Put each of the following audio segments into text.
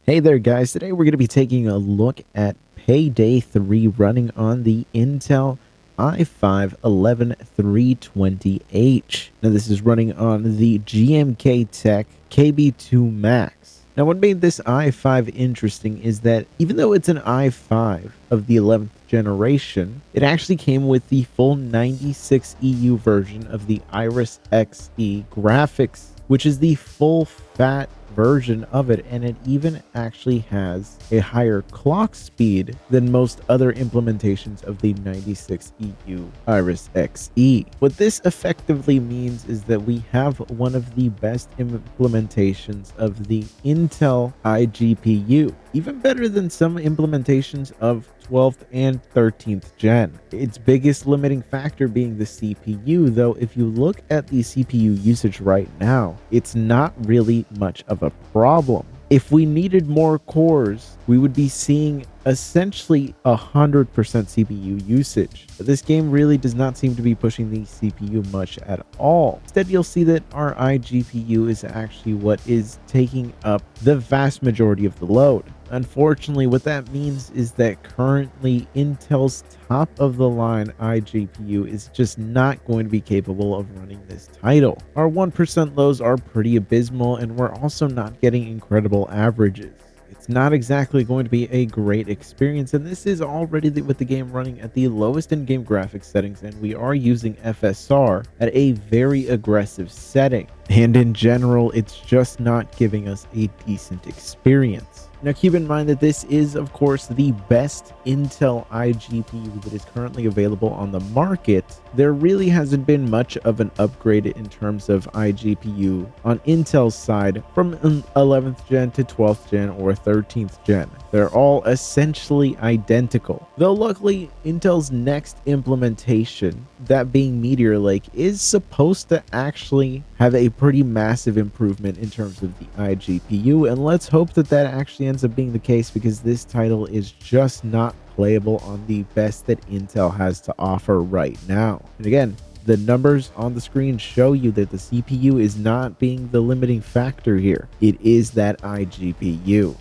Hey there guys, today we're going to be taking a look at Payday 3 running on the Intel i5-11320H. Now this is running on the GMKtec KB2 Max. Now what made this i5 interesting is that even though it's an i5 of the 11th generation, it actually came with the full 96 EU version of the Iris Xe graphics, which is the full fat version of it, and it even actually has a higher clock speed than most other implementations of the 96 EU Iris Xe. What this effectively means is that we have one of the best implementations of the Intel iGPU, even better than some implementations of 12th and 13th gen. Its biggest limiting factor being the CPU, though if you look at the CPU usage right now, it's not really much of a problem. If we needed more cores, we would be seeing essentially 100% CPU usage. But this game really does not seem to be pushing the CPU much at all. Instead, you'll see that our iGPU is actually what is taking up the vast majority of the load. Unfortunately, what that means is that currently Intel's top of the line iGPU is just not going to be capable of running this title. Our 1% lows are pretty abysmal, and we're also not getting incredible averages. It's not exactly going to be a great experience, and this is already with the game running at the lowest in-game graphics settings, and we are using FSR at a very aggressive setting. And in general, it's just not giving us a decent experience. Now keep in mind that this is of course the best Intel iGPU that is currently available on the market. There really hasn't been much of an upgrade in terms of iGPU on Intel's side from 11th gen to 12th gen or 13th gen. They're all essentially identical. Though luckily Intel's next implementation, that being Meteor Lake, is supposed to actually have a pretty massive improvement in terms of the iGPU, and let's hope that that actually ends up being the case, because this title is just not playable on the best that Intel has to offer right now. And again, the numbers on the screen show you that the CPU is not being the limiting factor here. It is that iGPU,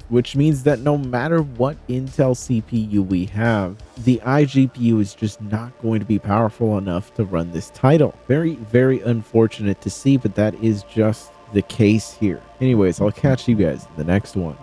which means that no matter what Intel CPU we have, the iGPU is just not going to be powerful enough to run this title. Very, very unfortunate to see, but that is just the case here. Anyways, I'll catch you guys in the next one.